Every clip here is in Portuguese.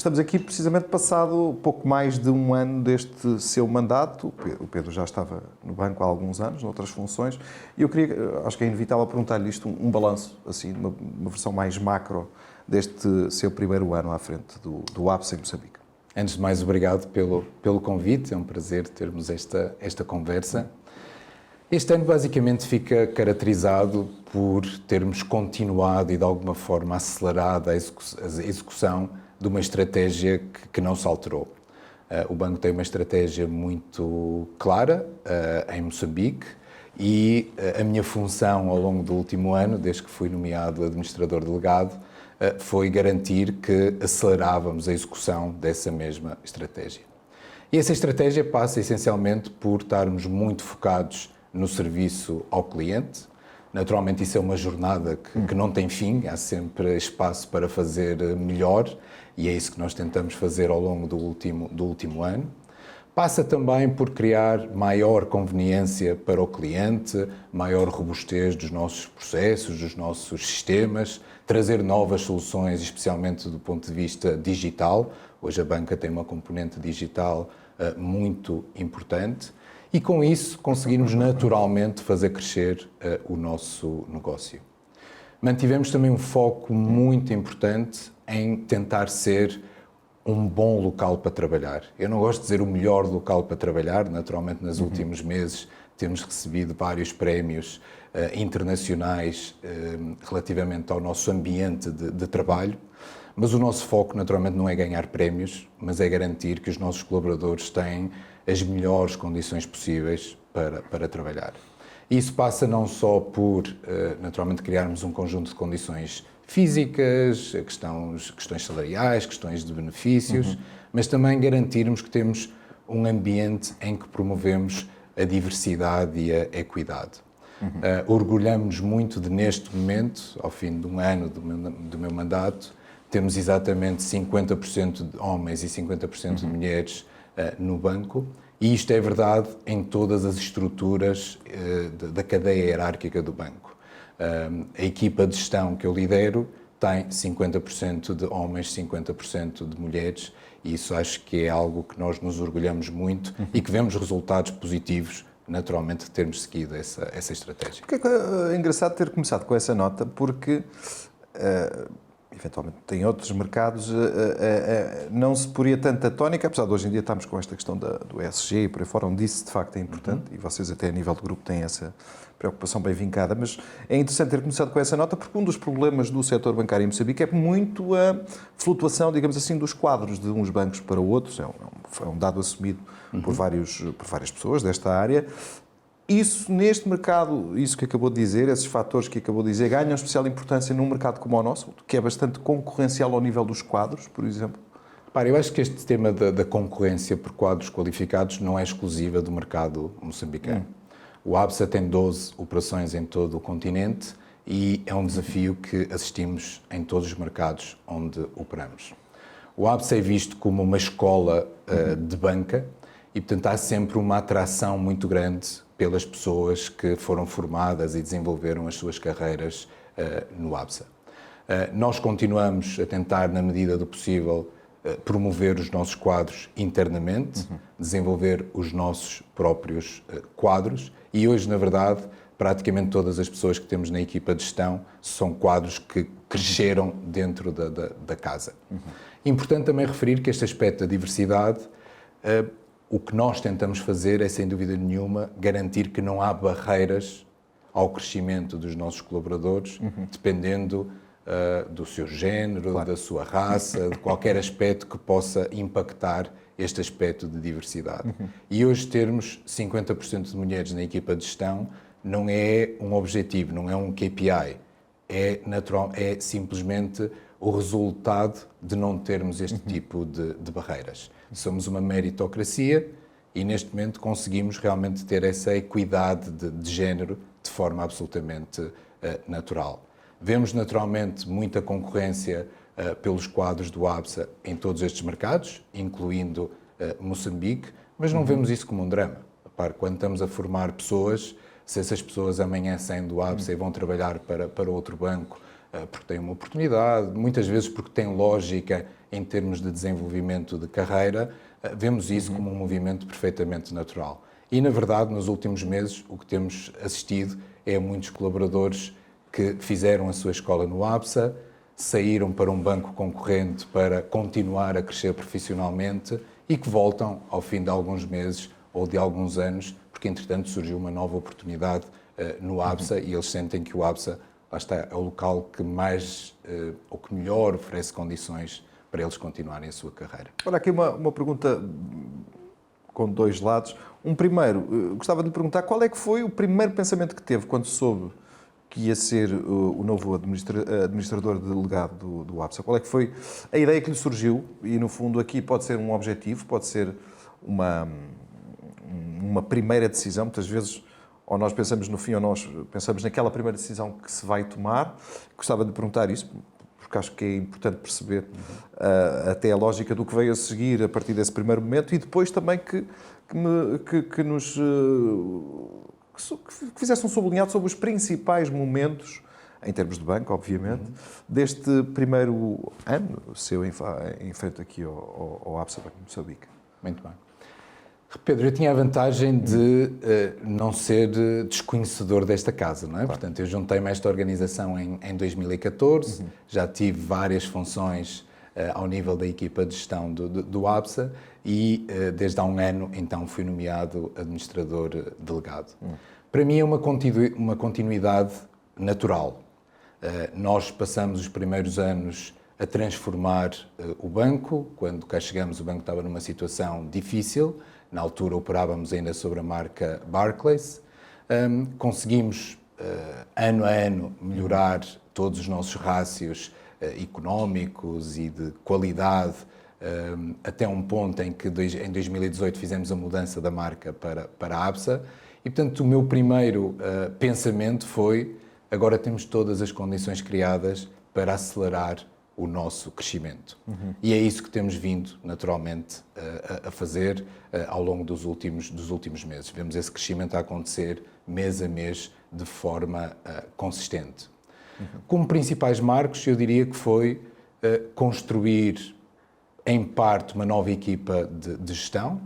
Estamos aqui precisamente passado pouco mais de um ano deste seu mandato. O Pedro já estava no banco há alguns anos, noutras funções, e eu queria, acho que é inevitável perguntar-lhe isto, um balanço, assim, uma versão mais macro deste seu primeiro ano à frente do ABSA em Moçambique. Antes de mais, obrigado pelo convite, é um prazer termos esta conversa. Este ano basicamente fica caracterizado por termos continuado e de alguma forma acelerado a execução de uma estratégia que não se alterou. O banco tem uma estratégia muito clara em Moçambique e a minha função ao longo do último ano, desde que fui nomeado administrador delegado, foi garantir que acelerávamos a execução dessa mesma estratégia. E essa estratégia passa essencialmente por estarmos muito focados no serviço ao cliente. Naturalmente isso é uma jornada que não tem fim, há sempre espaço para fazer melhor e é isso que nós tentamos fazer ao longo do último ano. Passa também por criar maior conveniência para o cliente, maior robustez dos nossos processos, dos nossos sistemas, trazer novas soluções, especialmente do ponto de vista digital. Hoje a banca tem uma componente digital muito importante e com isso conseguimos naturalmente fazer crescer o nosso negócio. Mantivemos também um foco muito importante em tentar ser um bom local para trabalhar. Eu não gosto de dizer o melhor local para trabalhar, naturalmente nos últimos meses temos recebido vários prémios internacionais relativamente ao nosso ambiente de trabalho, mas o nosso foco naturalmente não é ganhar prémios, mas é garantir que os nossos colaboradores têm as melhores condições possíveis para trabalhar. Isso passa não só por, naturalmente, criarmos um conjunto de condições físicas, questões salariais, questões de benefícios, mas também garantirmos que temos um ambiente em que promovemos a diversidade e a equidade. Orgulhamos-nos muito de, neste momento, ao fim de um ano do meu mandato, temos exatamente 50% de homens e 50% de mulheres no banco, e isto é verdade em todas as estruturas da cadeia hierárquica do banco. A equipa de gestão que eu lidero tem 50% de homens, 50% de mulheres, e isso acho que é algo que nós nos orgulhamos muito e que vemos resultados positivos, naturalmente, de termos seguido essa estratégia. É engraçado ter começado com essa nota, porque eventualmente tem outros mercados, não se poria tanta tónica, apesar de hoje em dia estarmos com esta questão do ESG e por aí fora, onde isso de facto é importante, e vocês até a nível de grupo têm essa preocupação bem vincada, mas é interessante ter começado com essa nota, porque um dos problemas do setor bancário em Moçambique é muito a flutuação, digamos assim, dos quadros de uns bancos para outros, é um dado assumido por várias pessoas desta área. Isso, neste mercado, isso que acabou de dizer, esses fatores que acabou de dizer, ganham especial importância num mercado como o nosso, que é bastante concorrencial ao nível dos quadros, por exemplo? Eu acho que este tema da concorrência por quadros qualificados não é exclusiva do mercado moçambicano. O ABSA tem 12 operações em todo o continente e é um desafio que assistimos em todos os mercados onde operamos. O ABSA é visto como uma escola de banca e, portanto, há sempre uma atração muito grande pelas pessoas que foram formadas e desenvolveram as suas carreiras no ABSA. Nós continuamos a tentar, na medida do possível, promover os nossos quadros internamente, desenvolver os nossos próprios quadros e hoje, na verdade, praticamente todas as pessoas que temos na equipa de gestão são quadros que cresceram dentro da casa. Importante também referir que este aspecto da diversidade, o que nós tentamos fazer é, sem dúvida nenhuma, garantir que não há barreiras ao crescimento dos nossos colaboradores, dependendo do seu género, da sua raça, de qualquer aspecto que possa impactar este aspecto de diversidade. E hoje termos 50% de mulheres na equipa de gestão não é um objetivo, não é um KPI, é simplesmente o resultado de não termos este tipo de barreiras. Somos uma meritocracia e neste momento conseguimos realmente ter essa equidade de género de forma absolutamente natural. Vemos naturalmente muita concorrência pelos quadros do ABSA em todos estes mercados, incluindo Moçambique, mas não vemos isso como um drama. Quando estamos a formar pessoas, se essas pessoas amanhã saem do ABSA e vão trabalhar para outro banco, porque têm uma oportunidade, muitas vezes porque têm lógica em termos de desenvolvimento de carreira, vemos isso como um movimento perfeitamente natural. E, na verdade, nos últimos meses, o que temos assistido é muitos colaboradores que fizeram a sua escola no ABSA, saíram para um banco concorrente para continuar a crescer profissionalmente e que voltam ao fim de alguns meses ou de alguns anos, porque, entretanto, surgiu uma nova oportunidade no ABSA e eles sentem que o ABSA, lá está, é o local que mais ou que melhor oferece condições para eles continuarem a sua carreira. Olha, aqui uma pergunta com dois lados. Um primeiro, gostava de lhe perguntar qual é que foi o primeiro pensamento que teve quando soube que ia ser o novo administrador delegado do ABSA? Qual é que foi a ideia que lhe surgiu? E, no fundo, aqui pode ser um objetivo, pode ser uma primeira decisão. Muitas vezes, ou nós pensamos no fim, ou nós pensamos naquela primeira decisão que se vai tomar. Gostava de perguntar isso, porque acho que é importante perceber até a lógica do que veio a seguir a partir desse primeiro momento e depois também que fizesse um sublinhado sobre os principais momentos, em termos de banco, obviamente, deste primeiro ano seu em frente aqui ao ABSA Banco de Moçambique. Muito bem. Pedro, eu tinha a vantagem de não ser desconhecedor desta casa, não é? Claro. Portanto, eu juntei-me a esta organização em 2014, já tive várias funções ao nível da equipa de gestão do ABSA e desde há um ano, então, fui nomeado administrador delegado. Para mim é uma continuidade natural. Nós passamos os primeiros anos a transformar o banco. Quando cá chegamos, o banco estava numa situação difícil. Na altura operávamos ainda sobre a marca Barclays. Conseguimos, ano a ano, melhorar todos os nossos rácios económicos e de qualidade, até um ponto em que em 2018 fizemos a mudança da marca para a ABSA. E, portanto, o meu primeiro pensamento foi: agora temos todas as condições criadas para acelerar o nosso crescimento. E é isso que temos vindo, naturalmente, a fazer ao longo dos últimos meses. Vemos esse crescimento a acontecer mês a mês de forma consistente. Como principais marcos, eu diria que foi construir, em parte, uma nova equipa de gestão.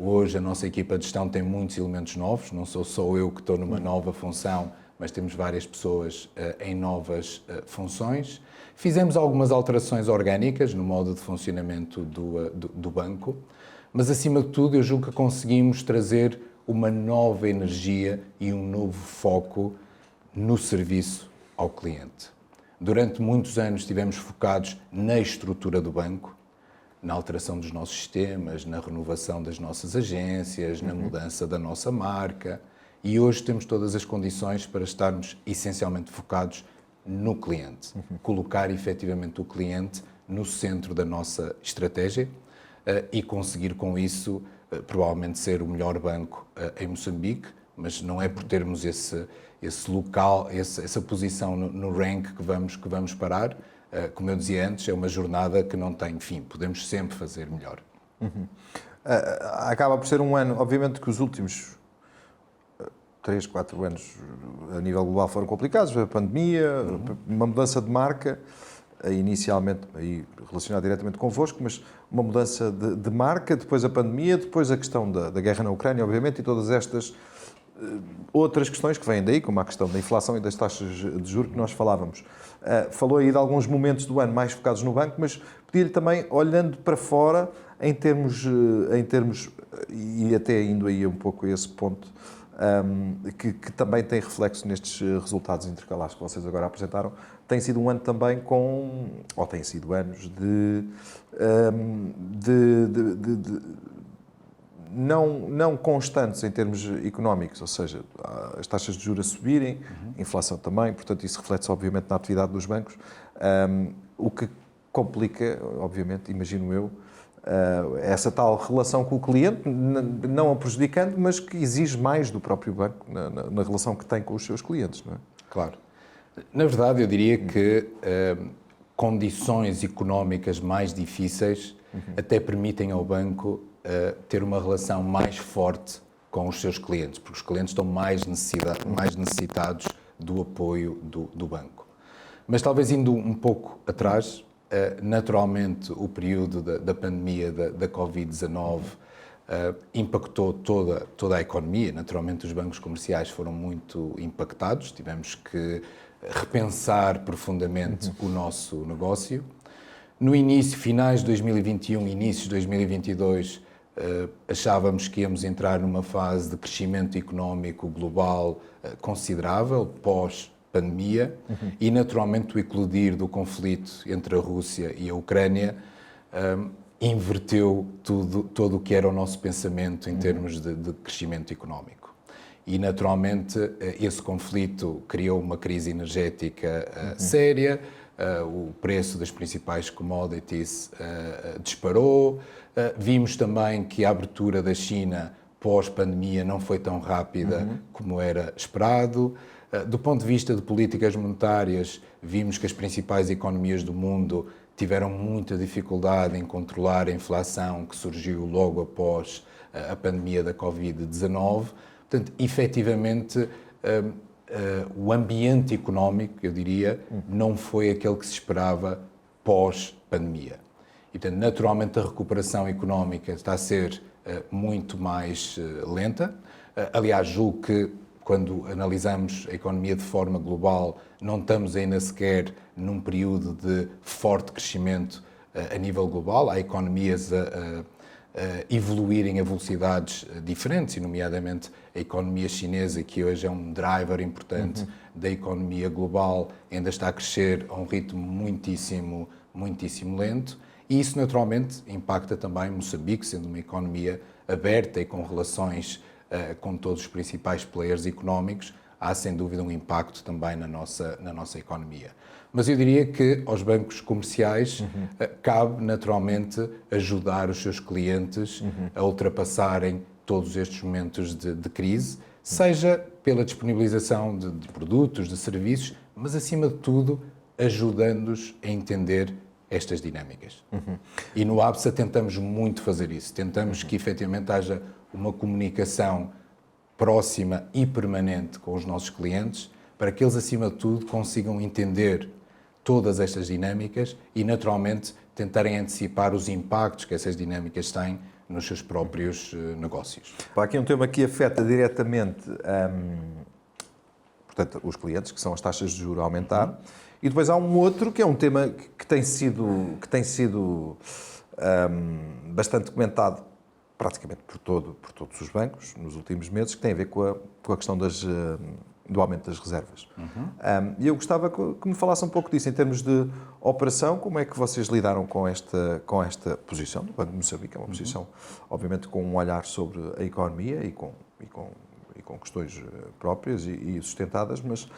Hoje a nossa equipa de gestão tem muitos elementos novos, não sou só eu que estou numa nova função, mas temos várias pessoas em novas funções. Fizemos algumas alterações orgânicas no modo de funcionamento do banco, mas, acima de tudo, eu julgo que conseguimos trazer uma nova energia e um novo foco no serviço ao cliente. Durante muitos anos estivemos focados na estrutura do banco, na alteração dos nossos sistemas, na renovação das nossas agências, na mudança da nossa marca, e hoje temos todas as condições para estarmos essencialmente focados no cliente. Colocar efetivamente o cliente no centro da nossa estratégia e conseguir com isso provavelmente ser o melhor banco em Moçambique, mas não é por termos esse local, essa posição no rank que vamos parar. Como eu dizia antes, é uma jornada que não tem fim, podemos sempre fazer melhor. Acaba por ser um ano, obviamente que os últimos 3, 4 anos a nível global foram complicados, a pandemia, uma mudança de marca, inicialmente aí relacionada diretamente convosco, mas uma mudança de marca, depois a pandemia, depois a questão da guerra na Ucrânia, obviamente, e todas estas outras questões que vêm daí, como a questão da inflação e das taxas de juros que nós falávamos. Falou aí de alguns momentos do ano mais focados no banco, mas pedi-lhe também, olhando para fora, em termos, e até indo aí um pouco a esse ponto, que também tem reflexo nestes resultados intercalares que vocês agora apresentaram, tem sido um ano também ou tem sido anos não constantes em termos económicos, ou seja, as taxas de juros a subirem, a inflação também, portanto isso reflete-se obviamente na atividade dos bancos, o que complica, obviamente, imagino eu, essa tal relação com o cliente, não a prejudicando, mas que exige mais do próprio banco na relação que tem com os seus clientes, não é? Claro. Na verdade, eu diria que condições económicas mais difíceis até permitem ao banco ter uma relação mais forte com os seus clientes, porque os clientes estão mais necessitados do apoio do banco. Mas talvez indo um pouco atrás, naturalmente o período da pandemia da Covid-19 impactou toda a economia. Naturalmente os bancos comerciais foram muito impactados, tivemos que repensar profundamente o nosso negócio. No início, finais de 2021, inícios de 2022, achávamos que íamos entrar numa fase de crescimento económico global considerável, pós-pandemia, e naturalmente o eclodir do conflito entre a Rússia e a Ucrânia inverteu todo o que era o nosso pensamento em termos de crescimento económico. E naturalmente esse conflito criou uma crise energética séria, o preço das principais commodities disparou, vimos também que a abertura da China pós-pandemia não foi tão rápida como era esperado. Do ponto de vista de políticas monetárias, vimos que as principais economias do mundo tiveram muita dificuldade em controlar a inflação que surgiu logo após a pandemia da Covid-19. Portanto, efetivamente, o ambiente económico, eu diria, não foi aquele que se esperava pós-pandemia. E, portanto, naturalmente, a recuperação económica está a ser muito mais lenta. Aliás, julgo que, quando analisamos a economia de forma global, não estamos ainda sequer num período de forte crescimento a nível global. Há economias a evoluírem a velocidades diferentes, e nomeadamente a economia chinesa, que hoje é um driver importante da economia global, ainda está a crescer a um ritmo muitíssimo lento, e isso naturalmente impacta também Moçambique, sendo uma economia aberta e com relações com todos os principais players económicos. Há sem dúvida um impacto também na nossa economia. Mas eu diria que aos bancos comerciais cabe naturalmente ajudar os seus clientes a ultrapassarem todos estes momentos de crise, seja pela disponibilização de produtos, de serviços, mas acima de tudo ajudando-os a entender estas dinâmicas. E no ABSA tentamos muito fazer isso, tentamos que efetivamente haja uma comunicação próxima e permanente com os nossos clientes, para que eles, acima de tudo, consigam entender todas estas dinâmicas e, naturalmente, tentarem antecipar os impactos que essas dinâmicas têm nos seus próprios negócios. Há aqui um tema que afeta diretamente portanto, os clientes, que são as taxas de juros a aumentar, e depois há um outro que é um tema que tem sido bastante comentado praticamente por todos os bancos nos últimos meses, que tem a ver com a questão do aumento das reservas. E eu gostava que me falasse um pouco disso, em termos de operação, como é que vocês lidaram com esta posição do Banco de Moçambique, é uma posição, obviamente, com um olhar sobre a economia e com questões próprias e sustentadas, mas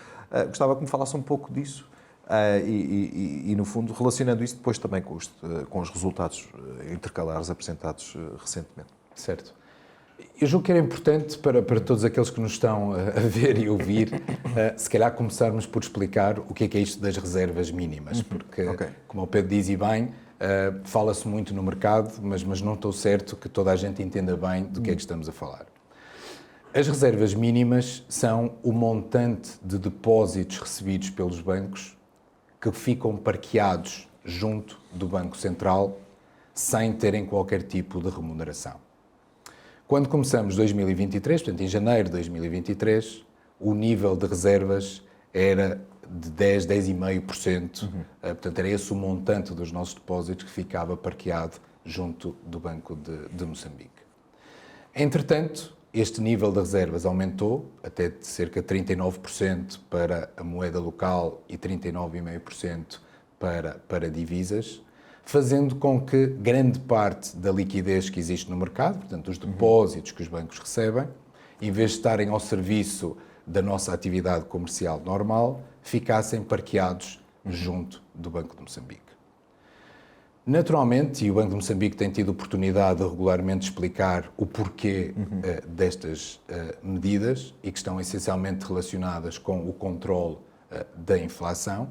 gostava que me falasse um pouco disso e, no fundo, relacionando isso depois também com os resultados intercalares apresentados recentemente. Certo. Eu julgo que era importante para todos aqueles que nos estão a ver e ouvir, se calhar começarmos por explicar o que é isto das reservas mínimas, porque, como o Pedro diz e bem, fala-se muito no mercado, mas não estou certo que toda a gente entenda bem do que é que estamos a falar. As reservas mínimas são o montante de depósitos recebidos pelos bancos que ficam parqueados junto do Banco Central sem terem qualquer tipo de remuneração. Quando começamos 2023, portanto em janeiro de 2023, o nível de reservas era de 10,5%. Portanto, era esse o montante dos nossos depósitos que ficava parqueado junto do Banco de Moçambique. Entretanto, este nível de reservas aumentou até de cerca de 39% para a moeda local e 39,5% para divisas, fazendo com que grande parte da liquidez que existe no mercado, portanto, os depósitos que os bancos recebem, em vez de estarem ao serviço da nossa atividade comercial normal, ficassem parqueados junto do Banco de Moçambique. Naturalmente, e o Banco de Moçambique tem tido oportunidade de regularmente explicar o porquê destas medidas, e que estão essencialmente relacionadas com o controle da inflação,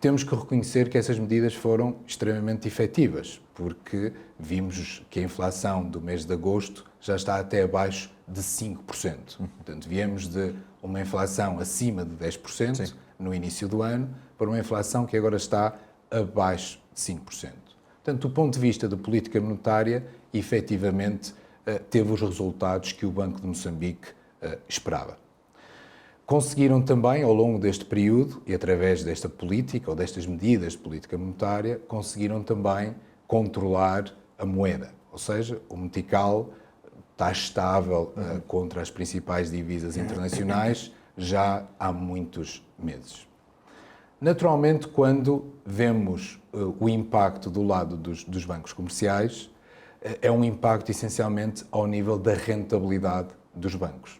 temos que reconhecer que essas medidas foram extremamente efetivas, porque vimos que a inflação do mês de agosto já está até abaixo de 5%. Portanto, viemos de uma inflação acima de 10%, no início do ano para uma inflação que agora está abaixo de 5%. Portanto, do ponto de vista da política monetária, efetivamente teve os resultados que o Banco de Moçambique esperava. Conseguiram também, ao longo deste período, e através desta política ou destas medidas de política monetária, conseguiram também controlar a moeda. Ou seja, o metical está estável contra as principais divisas internacionais já há muitos meses. Naturalmente, quando vemos o impacto do lado dos bancos comerciais, é um impacto essencialmente ao nível da rentabilidade dos bancos.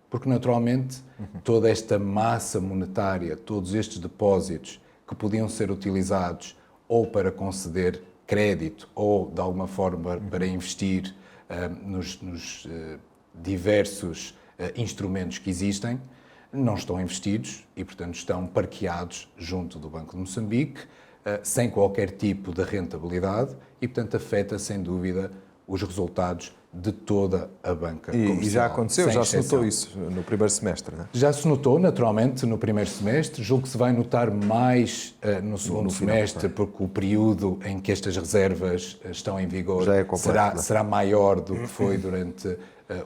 Porque, naturalmente, toda esta massa monetária, todos estes depósitos que podiam ser utilizados ou para conceder crédito ou, de alguma forma, para investir nos diversos instrumentos que existem, não estão investidos e, portanto, estão parqueados junto do Banco de Moçambique, sem qualquer tipo de rentabilidade e, portanto, afeta, sem dúvida, os resultados de toda a banca comercial. E já aconteceu, já se exceção. notou isso no primeiro semestre, não é? Já se notou, naturalmente, no primeiro semestre. Julgo que se vai notar mais no segundo semestre, porque o período em que estas reservas estão em vigor Já é completo, será maior do que foi durante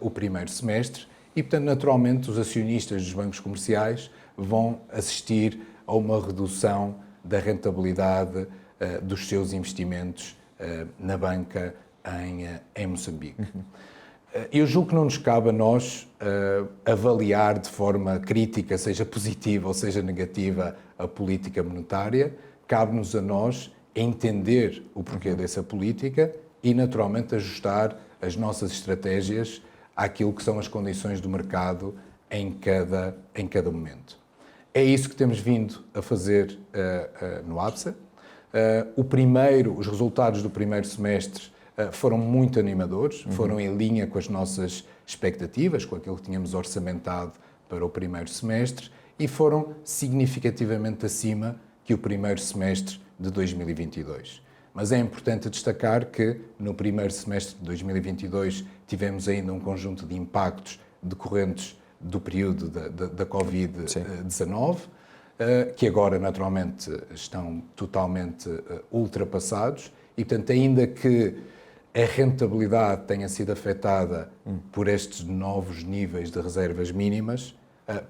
o primeiro semestre. E, portanto, naturalmente, os acionistas dos bancos comerciais vão assistir a uma redução da rentabilidade dos seus investimentos na banca em Moçambique. Eu julgo que não nos cabe a nós avaliar de forma crítica, seja positiva ou seja negativa, a política monetária. Cabe-nos a nós entender o porquê dessa política e, naturalmente, ajustar as nossas estratégias àquilo que são as condições do mercado em cada momento. É isso que temos vindo a fazer no ABSA. Os resultados do primeiro semestre foram muito animadores, foram em linha com as nossas expectativas, com aquilo que tínhamos orçamentado para o primeiro semestre e foram significativamente acima que o primeiro semestre de 2022. Mas é importante destacar que no primeiro semestre de 2022 tivemos ainda um conjunto de impactos decorrentes do período da Covid-19, que agora naturalmente estão totalmente ultrapassados e, portanto, ainda que a rentabilidade tenha sido afetada por estes novos níveis de reservas mínimas,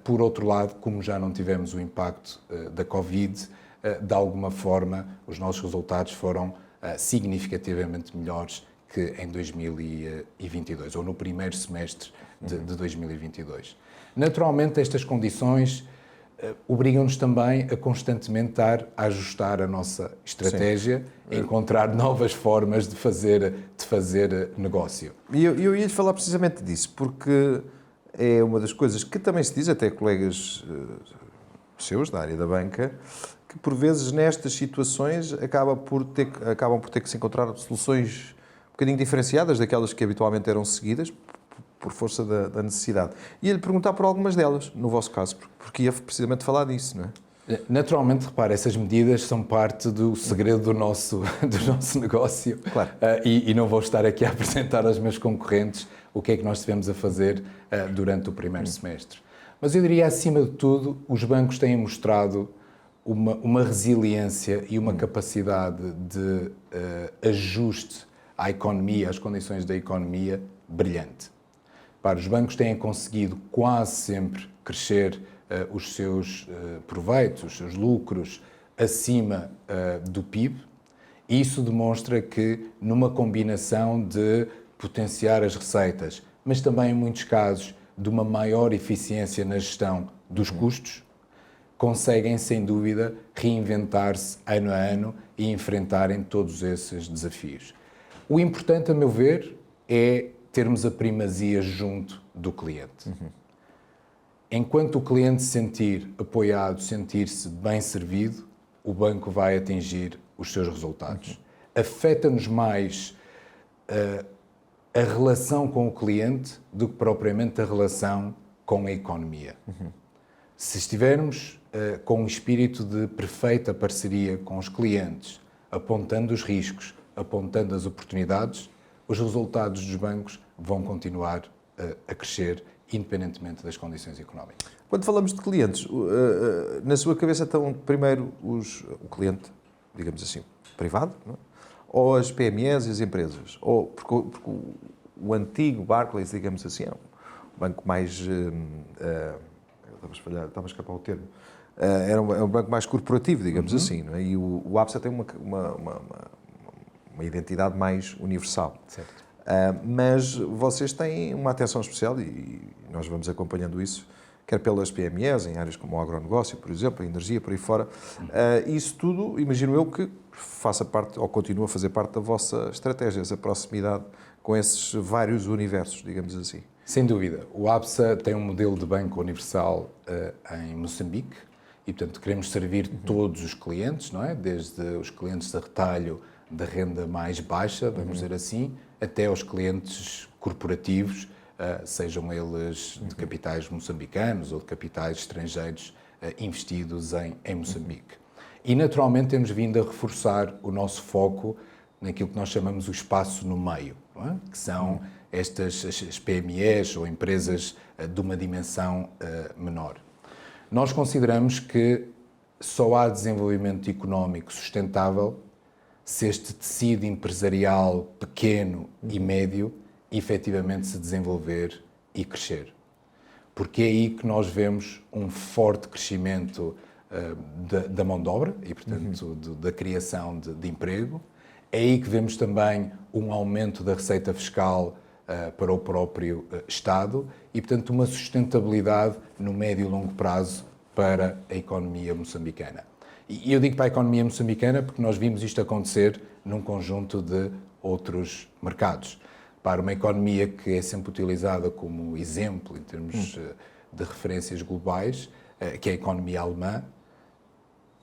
por outro lado, como já não tivemos o impacto da Covid, de alguma forma os nossos resultados foram significativamente melhores que em 2022, ou no primeiro semestre de 2022. Naturalmente, estas condições obrigam-nos também a constantemente estar a ajustar a nossa estratégia, a encontrar novas formas de fazer negócio. E eu ia-lhe falar precisamente disso, porque é uma das coisas que também se diz, até colegas seus da área da banca, que por vezes nestas situações acabam por ter que se encontrar soluções um bocadinho diferenciadas daquelas que habitualmente eram seguidas, por força da necessidade. Ia-lhe perguntar por algumas delas, no vosso caso, porque ia precisamente falar disso, não é? Naturalmente, repare, essas medidas são parte do segredo do nosso negócio. Claro. E não vou estar aqui a apresentar aos meus concorrentes o que é que nós tivemos a fazer durante o primeiro semestre. Mas eu diria, acima de tudo, os bancos têm mostrado uma resiliência e uma capacidade de ajuste à economia, às condições da economia, brilhante. Os bancos têm conseguido quase sempre crescer os seus proveitos, os seus lucros, acima do PIB. E isso demonstra que, numa combinação de potenciar as receitas, mas também, em muitos casos, de uma maior eficiência na gestão dos custos, conseguem, sem dúvida, reinventar-se ano a ano e enfrentarem todos esses desafios. O importante, a meu ver, é termos a primazia junto do cliente. Enquanto o cliente se sentir apoiado, sentir-se bem servido, o banco vai atingir os seus resultados. Afeta-nos mais a relação com o cliente do que propriamente a relação com a economia. Se estivermos com um espírito de perfeita parceria com os clientes, apontando os riscos, apontando as oportunidades, os resultados dos bancos vão continuar a crescer, independentemente das condições económicas. Quando falamos de clientes, na sua cabeça estão primeiro o cliente, digamos assim, privado, não é? Ou as PMEs e as empresas? Ou porque o antigo Barclays, digamos assim, é um banco mais... estava a escapar o termo. É um banco mais corporativo, digamos assim, não é? E o ABSA tem uma identidade mais universal. Certo. Mas vocês têm uma atenção especial e nós vamos acompanhando isso, quer pelas PMEs, em áreas como o agronegócio, por exemplo, a energia, por aí fora. Isso tudo, imagino eu, que faça parte, ou continua a fazer parte da vossa estratégia, essa proximidade com esses vários universos, digamos assim. Sem dúvida. O ABSA tem um modelo de banco universal em Moçambique e, portanto, queremos servir todos os clientes, não é? Desde os clientes de retalho da renda mais baixa, vamos dizer assim, até aos clientes corporativos, sejam eles de capitais moçambicanos ou de capitais estrangeiros investidos em Moçambique. E, naturalmente, temos vindo a reforçar o nosso foco naquilo que nós chamamos o espaço no meio, não é? Que são as PMEs ou empresas de uma dimensão menor. Nós consideramos que só há desenvolvimento económico sustentável se este tecido empresarial pequeno e médio efetivamente se desenvolver e crescer. Porque é aí que nós vemos um forte crescimento da mão de obra e, portanto, da criação de emprego. É aí que vemos também um aumento da receita fiscal para o próprio Estado e, portanto, uma sustentabilidade no médio e longo prazo para a economia moçambicana. E eu digo para a economia moçambicana porque nós vimos isto acontecer num conjunto de outros mercados. Para uma economia que é sempre utilizada como exemplo em termos de referências globais, que é a economia alemã,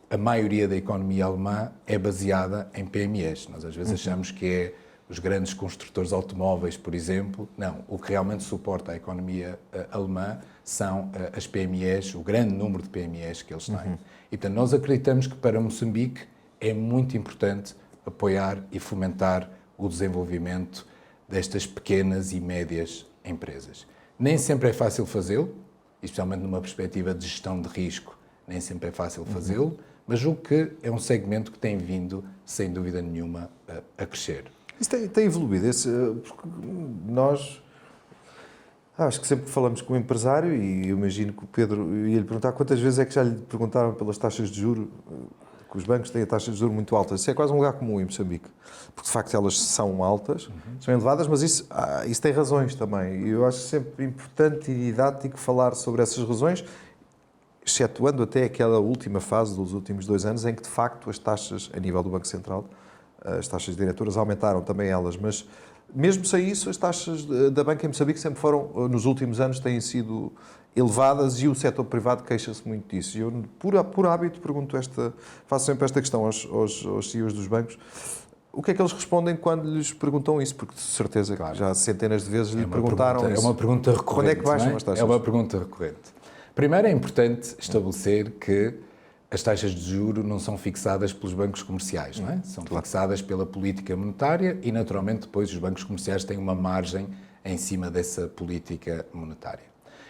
a maioria da economia alemã é baseada em PMEs. Nós às vezes achamos que é os grandes construtores automóveis, por exemplo. Não, o que realmente suporta a economia alemã são as PMEs, o grande número de PMEs que eles têm. E, portanto, nós acreditamos que para Moçambique é muito importante apoiar e fomentar o desenvolvimento destas pequenas e médias empresas. Nem sempre é fácil fazê-lo, especialmente numa perspectiva de gestão de risco, nem sempre é fácil fazê-lo, mas julgo que é um segmento que tem vindo, sem dúvida nenhuma, a crescer. Isso tem evoluído, porque nós... acho que sempre que falamos com um empresário, e eu imagino que o Pedro ia lhe perguntar quantas vezes é que já lhe perguntaram pelas taxas de juros, que os bancos têm taxas de juros muito altas. Isso é quase um lugar comum em Moçambique, porque de facto elas são altas, são elevadas, mas isso tem razões também. E eu acho sempre importante e didático falar sobre essas razões, excetuando até aquela última fase dos últimos 2 anos, em que de facto as taxas, a nível do Banco Central, as taxas diretoras aumentaram também elas, mas mesmo sem isso, as taxas da banca em Moçambique sempre foram, nos últimos anos, têm sido elevadas e o setor privado queixa-se muito disso. E eu, por hábito, faço sempre esta questão aos CEOs dos bancos. O que é que eles respondem quando lhes perguntam isso? Porque de certeza que já centenas de vezes lhe perguntaram isso. É uma pergunta recorrente. Quando é que baixam as taxas? É uma pergunta recorrente. Primeiro é importante estabelecer que as taxas de juros não são fixadas pelos bancos comerciais, não é? São fixadas pela política monetária e, naturalmente, depois os bancos comerciais têm uma margem em cima dessa política monetária.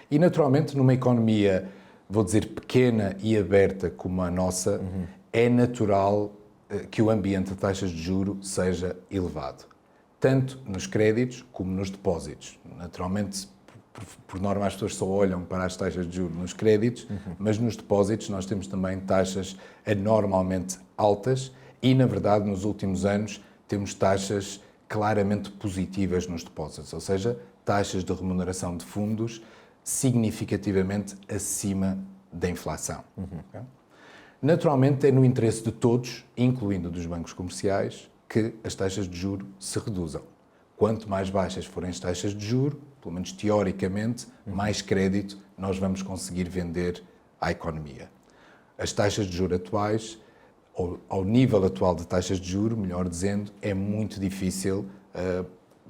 E, naturalmente, numa economia, vou dizer, pequena e aberta como a nossa, é natural que o ambiente de taxas de juros seja elevado, tanto nos créditos como nos depósitos. Naturalmente, por norma, as pessoas só olham para as taxas de juros nos créditos, mas nos depósitos nós temos também taxas anormalmente altas e, na verdade, nos últimos anos temos taxas claramente positivas nos depósitos, ou seja, taxas de remuneração de fundos significativamente acima da inflação. Okay? Naturalmente, é no interesse de todos, incluindo dos bancos comerciais, que as taxas de juros se reduzam. Quanto mais baixas forem as taxas de juros, pelo menos teoricamente, mais crédito nós vamos conseguir vender à economia. As taxas de juros atuais, ou ao nível atual de taxas de juros, melhor dizendo, é muito difícil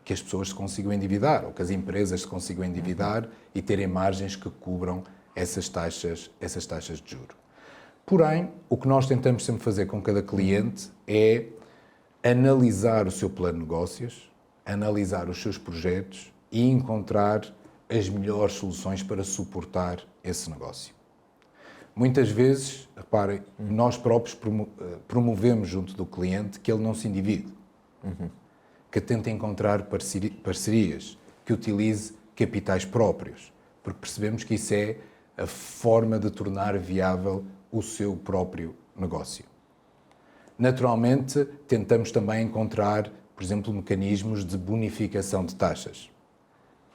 que as pessoas se consigam endividar, ou que as empresas se consigam endividar e terem margens que cubram essas taxas de juros. Porém, o que nós tentamos sempre fazer com cada cliente é analisar o seu plano de negócios, analisar os seus projetos e encontrar as melhores soluções para suportar esse negócio. Muitas vezes, reparem, nós próprios promovemos junto do cliente que ele não se endivide, que tente encontrar parcerias, que utilize capitais próprios, porque percebemos que isso é a forma de tornar viável o seu próprio negócio. Naturalmente, tentamos também encontrar, por exemplo, mecanismos de bonificação de taxas.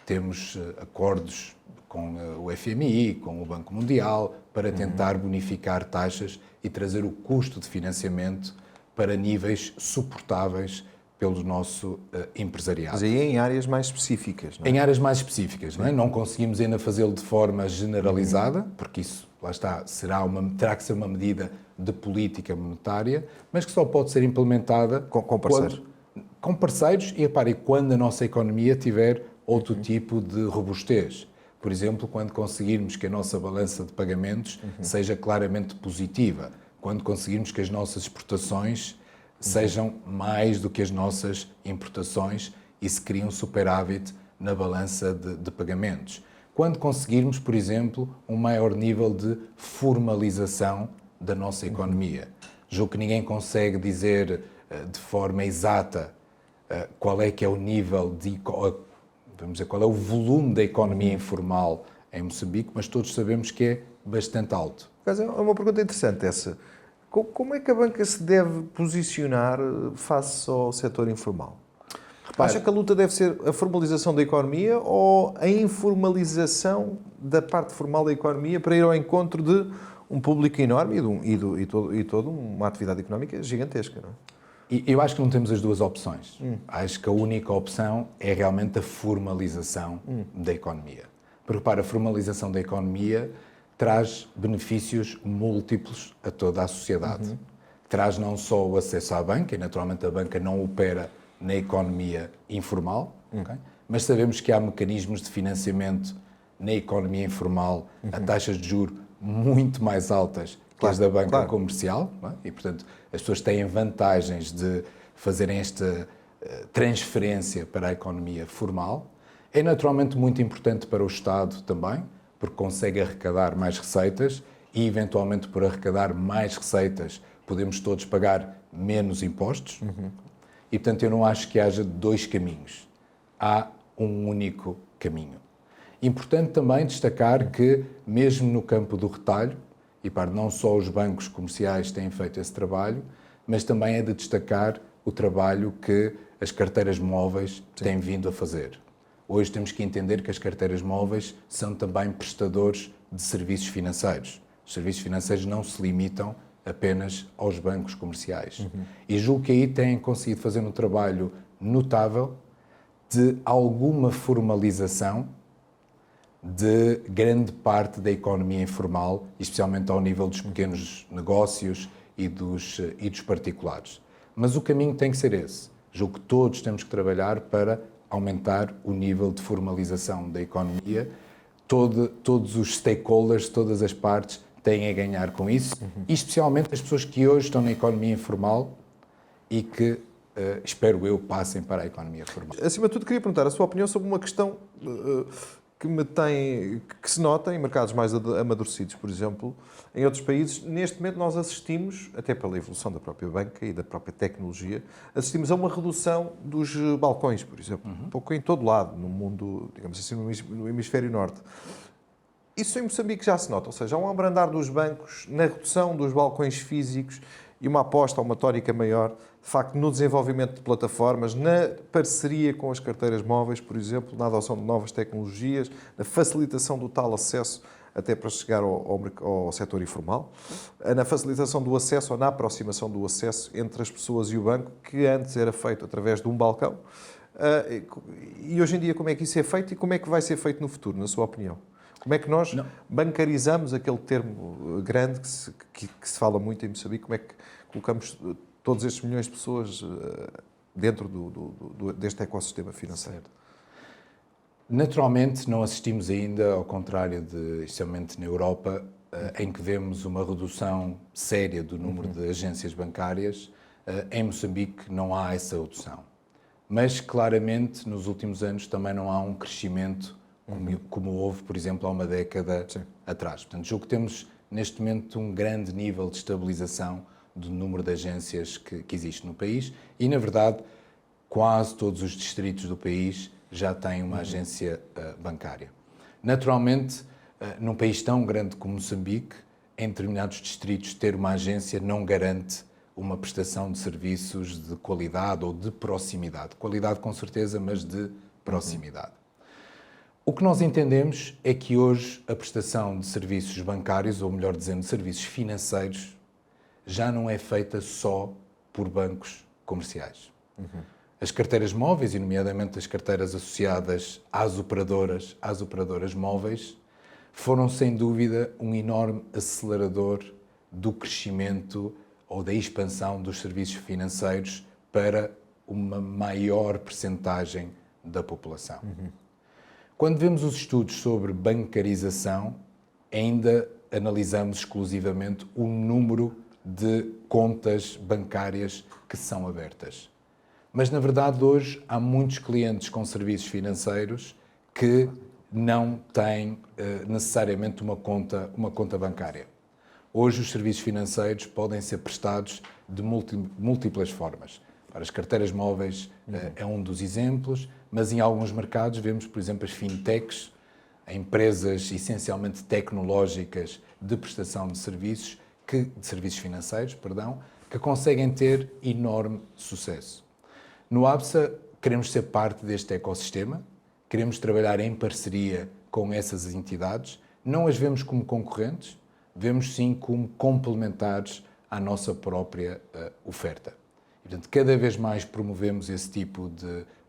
Temos acordos com o FMI, com o Banco Mundial, para tentar bonificar taxas e trazer o custo de financiamento para níveis suportáveis pelo nosso empresariado. Mas aí em áreas mais específicas, não é? Em áreas mais específicas, não é? Não conseguimos ainda fazê-lo de forma generalizada, porque isso, lá está, terá que ser uma medida de política monetária, mas que só pode ser implementada Com parceiros. com parceiros e, repare, quando a nossa economia tiver outro tipo de robustez. Por exemplo, quando conseguirmos que a nossa balança de pagamentos seja claramente positiva, quando conseguirmos que as nossas exportações sejam mais do que as nossas importações e se crie um superávit na balança de pagamentos. Quando conseguirmos, por exemplo, um maior nível de formalização da nossa economia. Julgo que ninguém consegue dizer de forma exata qual é que é o nível de, vamos dizer, qual é o volume da economia informal em Moçambique, mas todos sabemos que é bastante alto. Mas é uma pergunta interessante essa. Como é que a banca se deve posicionar face ao setor informal? Acha que a luta deve ser a formalização da economia ou a informalização da parte formal da economia para ir ao encontro de um público enorme e toda uma atividade económica gigantesca, não é? E eu acho que não temos as duas opções. Acho que a única opção é realmente a formalização da economia. Porque, repara, a formalização da economia traz benefícios múltiplos a toda a sociedade. Traz não só o acesso à banca, e naturalmente a banca não opera na economia informal, okay? Mas sabemos que há mecanismos de financiamento na economia informal a taxas de juros muito mais altas que as da banca comercial, não é? E, portanto, as pessoas têm vantagens de fazerem esta transferência para a economia formal. É naturalmente muito importante para o Estado também, porque consegue arrecadar mais receitas e, eventualmente, por arrecadar mais receitas, podemos todos pagar menos impostos. E, portanto, eu não acho que haja dois caminhos. Há um único caminho. Importante também destacar que, mesmo no campo do retalho, e não só os bancos comerciais têm feito esse trabalho, mas também é de destacar o trabalho que as carteiras móveis têm vindo a fazer. Hoje temos que entender que as carteiras móveis são também prestadores de serviços financeiros. Os serviços financeiros não se limitam apenas aos bancos comerciais. E julgo que aí têm conseguido fazer um trabalho notável de alguma formalização de grande parte da economia informal, especialmente ao nível dos pequenos negócios e dos particulares. Mas o caminho tem que ser esse. Julgo que todos temos que trabalhar para aumentar o nível de formalização da economia. Todos os stakeholders, todas as partes, têm a ganhar com isso, e especialmente as pessoas que hoje estão na economia informal e que, espero eu, passem para a economia formal. Acima de tudo, queria perguntar a sua opinião sobre uma questão que se nota em mercados mais amadurecidos, por exemplo, em outros países. Neste momento nós assistimos, até pela evolução da própria banca e da própria tecnologia, assistimos a uma redução dos balcões, por exemplo, um pouco em todo lado, no mundo, digamos assim, no hemisfério norte. Isso em Moçambique já se nota, ou seja, há um abrandar dos bancos na redução dos balcões físicos e uma aposta a uma tórica maior, de facto, no desenvolvimento de plataformas, na parceria com as carteiras móveis, por exemplo, na adoção de novas tecnologias, na facilitação do tal acesso até para chegar ao setor informal, na facilitação do acesso ou na aproximação do acesso entre as pessoas e o banco, que antes era feito através de um balcão. E hoje em dia como é que isso é feito e como é que vai ser feito no futuro, na sua opinião? Como é que nós bancarizamos aquele termo grande que se fala muito em Moçambique? Como é que colocamos todos estes milhões de pessoas dentro deste ecossistema financeiro? Naturalmente, não assistimos ainda, ao contrário especialmente na Europa, em que vemos uma redução séria do número de agências bancárias. Em Moçambique não há essa redução. Mas, claramente, nos últimos anos também não há um crescimento como houve, por exemplo, há uma década atrás. Portanto, julgo que temos neste momento um grande nível de estabilização do número de agências que existe no país e, na verdade, quase todos os distritos do país já têm uma agência bancária. Naturalmente, num país tão grande como Moçambique, em determinados distritos ter uma agência não garante uma prestação de serviços de qualidade ou de proximidade. Qualidade com certeza, mas de proximidade. O que nós entendemos é que hoje a prestação de serviços bancários, ou melhor dizendo, de serviços financeiros, já não é feita só por bancos comerciais. As carteiras móveis, e nomeadamente as carteiras associadas às operadoras móveis, foram sem dúvida um enorme acelerador do crescimento ou da expansão dos serviços financeiros para uma maior percentagem da população. Quando vemos os estudos sobre bancarização, ainda analisamos exclusivamente o número de contas bancárias que são abertas. Mas, na verdade, hoje há muitos clientes com serviços financeiros que não têm necessariamente uma conta bancária. Hoje os serviços financeiros podem ser prestados de múltiplas formas. Para as carteiras móveis é um dos exemplos, mas em alguns mercados vemos, por exemplo, as fintechs, empresas essencialmente tecnológicas de prestação de serviços, financeiros, que conseguem ter enorme sucesso. No ABSA queremos ser parte deste ecossistema, queremos trabalhar em parceria com essas entidades, não as vemos como concorrentes, vemos sim como complementares à nossa própria oferta. E, portanto, cada vez mais promovemos esse tipo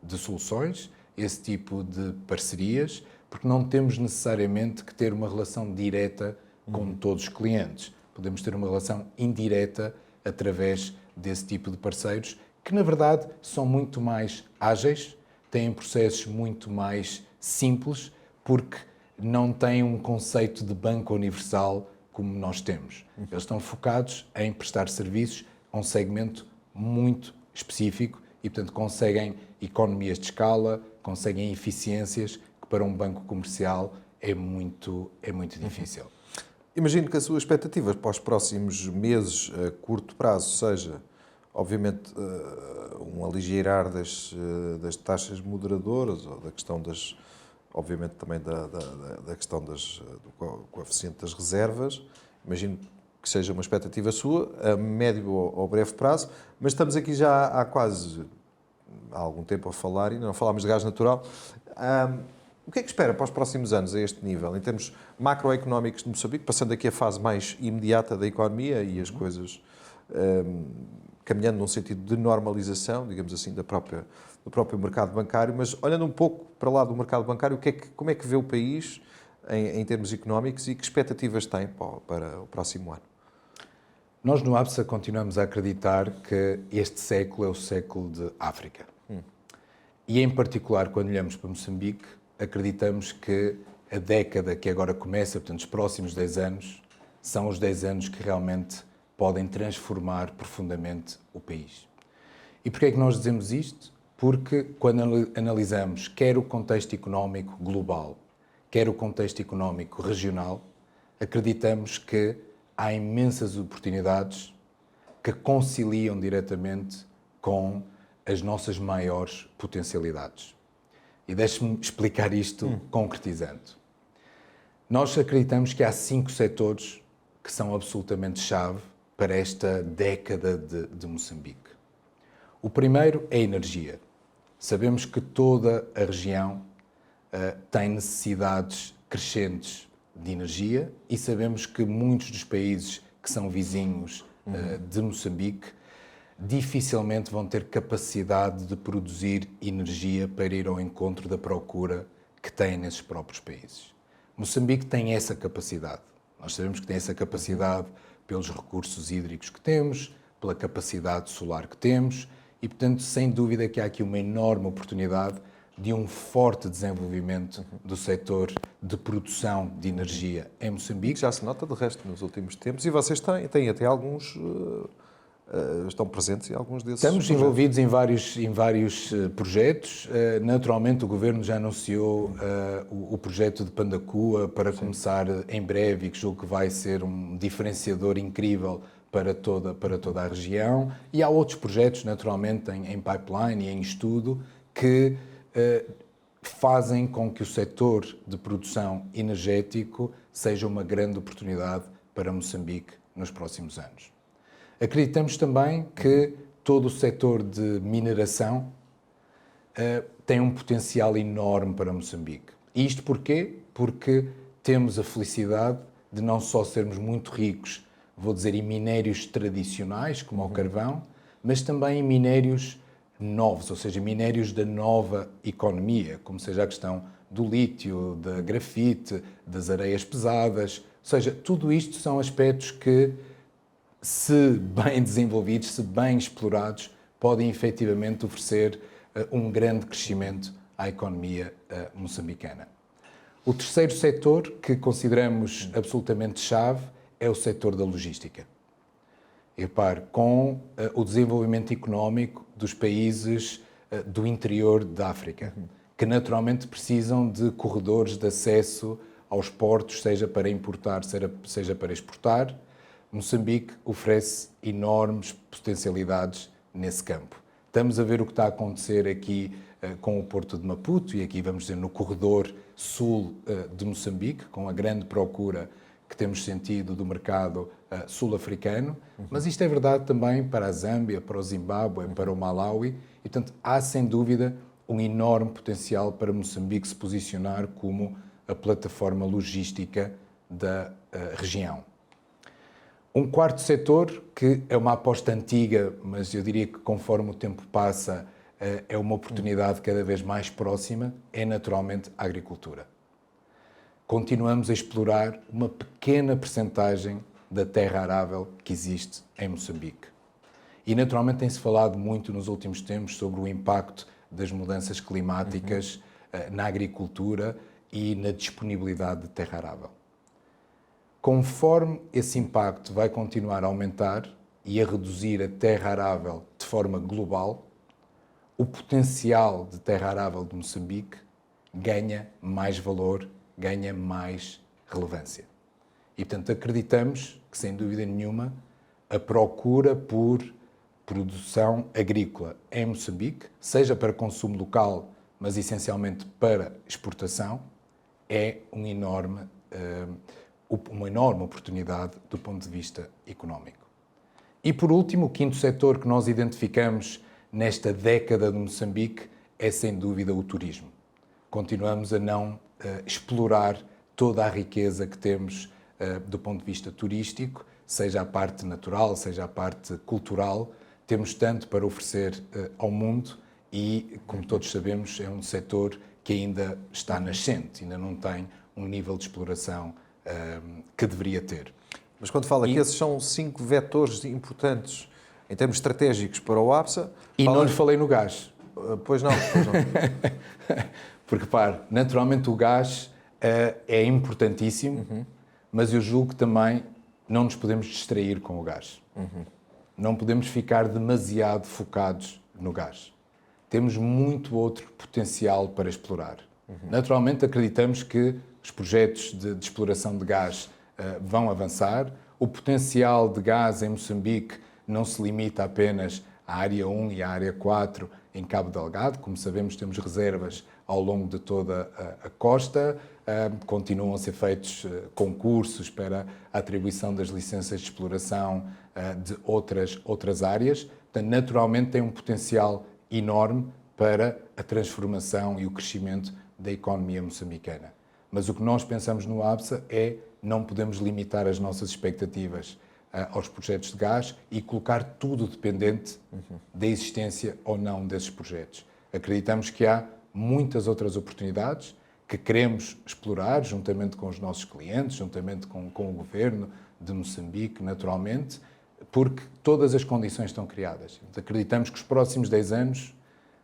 de soluções, esse tipo de parcerias, porque não temos necessariamente que ter uma relação direta com todos os clientes. Podemos ter uma relação indireta através desse tipo de parceiros, que na verdade são muito mais ágeis, têm processos muito mais simples, porque não têm um conceito de banco universal como nós temos. Eles estão focados em prestar serviços a um segmento muito específico e, portanto, conseguem economias de escala, conseguem eficiências que para um banco comercial é muito difícil. Imagino que a sua expectativa para os próximos meses, a curto prazo, seja, obviamente, um aligeirar das taxas moderadoras, ou da questão obviamente também da questão do coeficiente das reservas. Imagino que seja uma expectativa sua, a médio ou breve prazo, mas estamos aqui já há algum tempo a falar, e ainda não falámos de gás natural. O que é que espera para os próximos anos a este nível, em termos macroeconómicos de Moçambique, passando aqui a fase mais imediata da economia e as coisas caminhando num sentido de normalização, digamos assim, do próprio mercado bancário, mas olhando um pouco para lá do mercado bancário, como é que vê o país em termos económicos e que expectativas tem para o próximo ano? Nós no ABSA continuamos a acreditar que este século é o século de África. E em particular, quando olhamos para Moçambique, acreditamos que a década que agora começa, portanto os próximos 10 anos, são os 10 anos que realmente podem transformar profundamente o país. E porquê é que nós dizemos isto? Porque quando analisamos quer o contexto económico global, quer o contexto económico regional, acreditamos que há imensas oportunidades que conciliam diretamente com as nossas maiores potencialidades. E deixe-me explicar isto concretizando. Nós acreditamos que há 5 setores que são absolutamente chave para esta década de Moçambique. O primeiro é a energia. Sabemos que toda a região tem necessidades crescentes de energia e sabemos que muitos dos países que são vizinhos de Moçambique dificilmente vão ter capacidade de produzir energia para ir ao encontro da procura que têm nesses próprios países. Moçambique tem essa capacidade. Nós sabemos que tem essa capacidade pelos recursos hídricos que temos, pela capacidade solar que temos e, portanto, sem dúvida que há aqui uma enorme oportunidade de um forte desenvolvimento do setor de produção de energia em Moçambique. Já se nota, de resto, nos últimos tempos, e vocês têm até alguns estão presentes em alguns desses Estamos projetos? envolvidos em vários projetos. Naturalmente, o Governo já anunciou o projeto de Pandacua para começar em breve e que julgo que vai ser um diferenciador incrível para toda a região. E há outros projetos, naturalmente, em pipeline e em estudo, que fazem com que o setor de produção energético seja uma grande oportunidade para Moçambique nos próximos anos. Acreditamos também que todo o setor de mineração tem um potencial enorme para Moçambique. E isto porquê? Porque temos a felicidade de não só sermos muito ricos, vou dizer, em minérios tradicionais, como o carvão, mas também em minérios novos, ou seja, minérios da nova economia, como seja a questão do lítio, da grafite, das areias pesadas. Ou seja, tudo isto são aspectos que, se bem desenvolvidos, se bem explorados, podem efetivamente oferecer um grande crescimento à economia moçambicana. O terceiro setor que consideramos absolutamente chave é o setor da logística. E repare, com o desenvolvimento económico dos países do interior da África, que naturalmente precisam de corredores de acesso aos portos, seja para importar, seja para exportar, Moçambique oferece enormes potencialidades nesse campo. Estamos a ver o que está a acontecer aqui com o Porto de Maputo e aqui, vamos dizer, no corredor sul de Moçambique, com a grande procura que temos sentido do mercado sul-africano, mas isto é verdade também para a Zâmbia, para o Zimbábue, para o Malawi, e portanto há sem dúvida um enorme potencial para Moçambique se posicionar como a plataforma logística da região. Um quarto setor, que é uma aposta antiga, mas eu diria que conforme o tempo passa é uma oportunidade cada vez mais próxima, é naturalmente a agricultura. Continuamos a explorar uma pequena percentagem da terra arável que existe em Moçambique. E naturalmente tem-se falado muito nos últimos tempos sobre o impacto das mudanças climáticas na agricultura e na disponibilidade de terra arável. Conforme esse impacto vai continuar a aumentar e a reduzir a terra arável de forma global, o potencial de terra arável de Moçambique ganha mais valor, ganha mais relevância. E, portanto, acreditamos que, sem dúvida nenhuma, a procura por produção agrícola em Moçambique, seja para consumo local, mas essencialmente para exportação, é uma enorme oportunidade do ponto de vista económico. E, por último, o quinto setor que nós identificamos nesta década de Moçambique é, sem dúvida, o turismo. Continuamos a não explorar toda a riqueza que temos do ponto de vista turístico, seja a parte natural, seja a parte cultural. Temos tanto para oferecer ao mundo e, como todos sabemos, é um setor que ainda está nascente, ainda não tem um nível de exploração que deveria ter. Mas quando fala que esses são 5 vetores importantes em termos estratégicos para o APSA... E não lhe falei no gás. Pois não. Porque, repare, naturalmente o gás é importantíssimo, mas eu julgo que também não nos podemos distrair com o gás. Não podemos ficar demasiado focados no gás. Temos muito outro potencial para explorar. Naturalmente acreditamos que os projetos de exploração de gás vão avançar. O potencial de gás em Moçambique não se limita apenas à área 1 e à área 4 em Cabo Delgado. Como sabemos, temos reservas ao longo de toda a costa. Continuam a ser feitos concursos para a atribuição das licenças de exploração de outras áreas. Portanto, naturalmente tem um potencial enorme para a transformação e o crescimento da economia moçambicana. Mas o que nós pensamos no APSA é não podemos limitar as nossas expectativas aos projetos de gás e colocar tudo dependente da existência ou não desses projetos. Acreditamos que há muitas outras oportunidades que queremos explorar juntamente com os nossos clientes, juntamente com o governo de Moçambique, naturalmente, porque todas as condições estão criadas. Acreditamos que os próximos 10 anos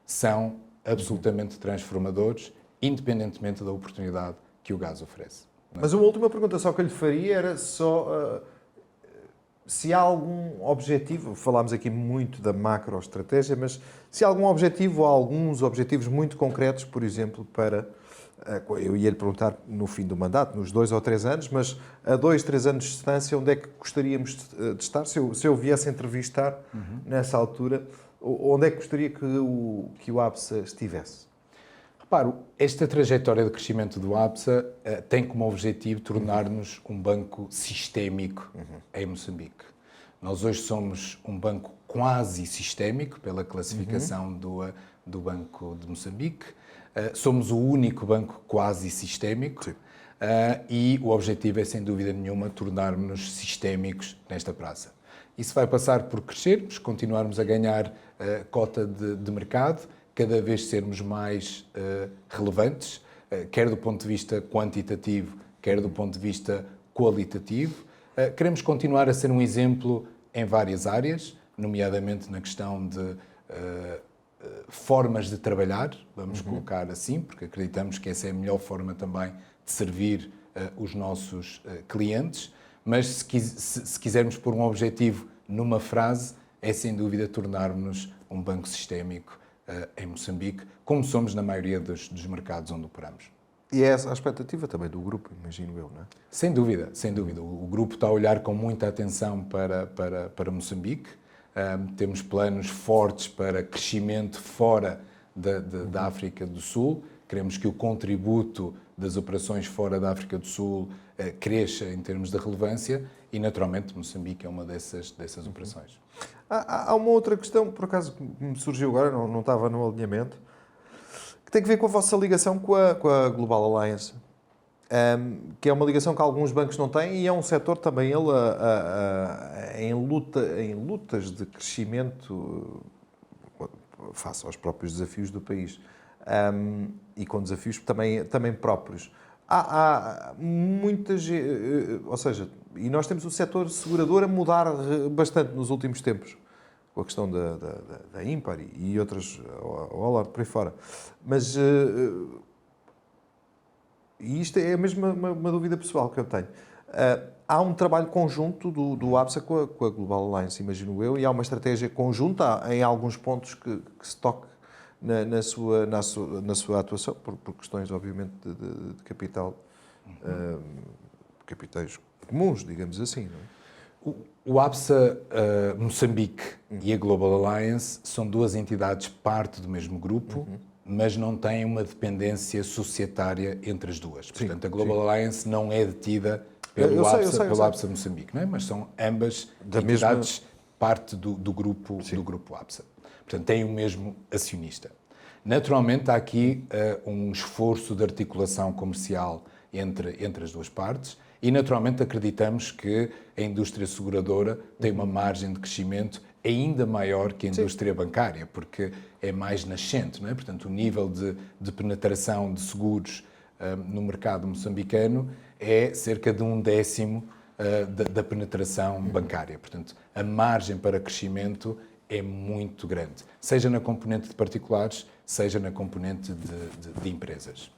são absolutamente transformadores, independentemente da oportunidade que o gás oferece. Mas uma última pergunta só que eu lhe faria era só... se há algum objetivo, falámos aqui muito da macroestratégia, mas se há algum objetivo ou alguns objetivos muito concretos, por exemplo, para, eu ia lhe perguntar no fim do mandato, nos 2 ou 3 anos, mas a 2, 3 anos de distância, onde é que gostaríamos de estar? Se eu viesse entrevistar nessa altura, onde é que gostaria que o ABSA estivesse? Reparo, esta trajetória de crescimento do ABSA tem como objetivo tornar-nos um banco sistémico em Moçambique. Nós hoje somos um banco quase sistémico, pela classificação do Banco de Moçambique. Somos o único banco quase sistémico e o objetivo é, sem dúvida nenhuma, tornarmos-nos sistémicos nesta praça. Isso vai passar por crescermos, continuarmos a ganhar cota de mercado, cada vez sermos mais relevantes, quer do ponto de vista quantitativo, quer do ponto de vista qualitativo. Queremos continuar a ser um exemplo em várias áreas, nomeadamente na questão de formas de trabalhar, vamos colocar assim, porque acreditamos que essa é a melhor forma também de servir os nossos clientes, mas se quisermos pôr um objetivo numa frase, é sem dúvida tornarmos-nos um banco sistémico em Moçambique, como somos na maioria dos mercados onde operamos. E é essa a expectativa também do grupo, imagino eu, não é? Sem dúvida, sem dúvida. O grupo está a olhar com muita atenção para Moçambique. Temos planos fortes para crescimento fora da África do Sul. Queremos que o contributo das operações fora da África do Sul cresça em termos de relevância e, naturalmente, Moçambique é uma dessas operações. Há uma outra questão, por acaso, que me surgiu agora, não estava no alinhamento, que tem a ver com a vossa ligação com a Global Alliance, que é uma ligação que alguns bancos não têm e é um setor também ele em lutas de crescimento face aos próprios desafios do país e com desafios também próprios. Há muitas, ou seja, e nós temos o setor segurador a mudar bastante nos últimos tempos, com a questão da Ímpar e outras, o Allard por aí fora. Mas, e isto é mesmo uma dúvida pessoal que eu tenho. Há um trabalho conjunto do ABSA com a Global Alliance, imagino eu, e há uma estratégia conjunta em alguns pontos que se toque na sua atuação, por questões, obviamente, de capital, capitais comuns, digamos assim, não é? O ABSA Moçambique e a Global Alliance são duas entidades parte do mesmo grupo, mas não têm uma dependência societária entre as duas. Portanto, a Global Alliance não é detida pelo ABSA Moçambique, não é? Mas são ambas entidades parte do grupo ABSA. Portanto, têm o mesmo acionista. Naturalmente, há aqui um esforço de articulação comercial entre as duas partes e, naturalmente, acreditamos que a indústria seguradora tem uma margem de crescimento ainda maior que a indústria bancária, porque é mais nascente, não é? Portanto, o nível de penetração de seguros no mercado moçambicano é cerca de 1/10 da penetração bancária. Portanto, a margem para crescimento é muito grande, seja na componente de particulares, seja na componente de empresas.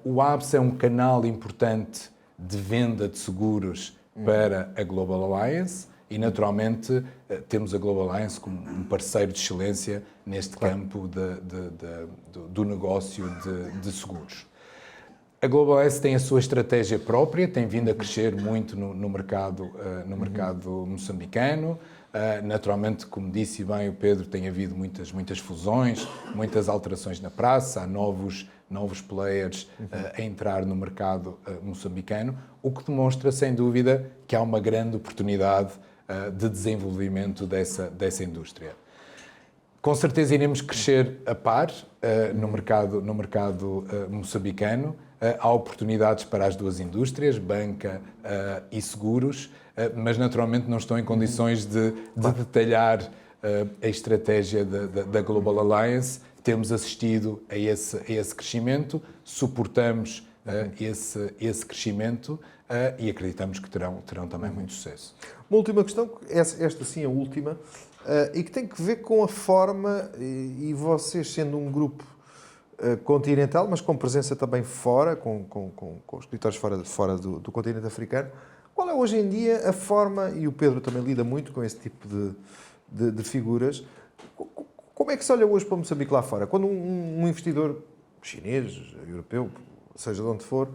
O ABSA é um canal importante de venda de seguros para a Global Alliance e, naturalmente, temos a Global Alliance como um parceiro de excelência neste campo do negócio de seguros. A Global Alliance tem a sua estratégia própria, tem vindo a crescer muito no mercado moçambicano. Naturalmente, como disse bem o Pedro, tem havido muitas fusões, muitas alterações na praça, há novos players a entrar no mercado moçambicano, o que demonstra, sem dúvida, que há uma grande oportunidade de desenvolvimento dessa indústria. Com certeza iremos crescer a par no mercado moçambicano. Há oportunidades para as duas indústrias, banca e seguros, mas naturalmente não estou em condições de detalhar a estratégia da Global Alliance. Temos assistido a esse crescimento, suportamos esse crescimento e acreditamos que terão também muito sucesso. Uma última questão, esta sim a última, e que tem que ver com a forma, e vocês sendo um grupo continental, mas com presença também fora, com escritórios fora do continente africano, Qual é hoje em dia a forma, e o Pedro também lida muito com esse tipo de figuras, como é que se olha hoje para Moçambique lá fora? Quando um investidor chinês, europeu, seja de onde for,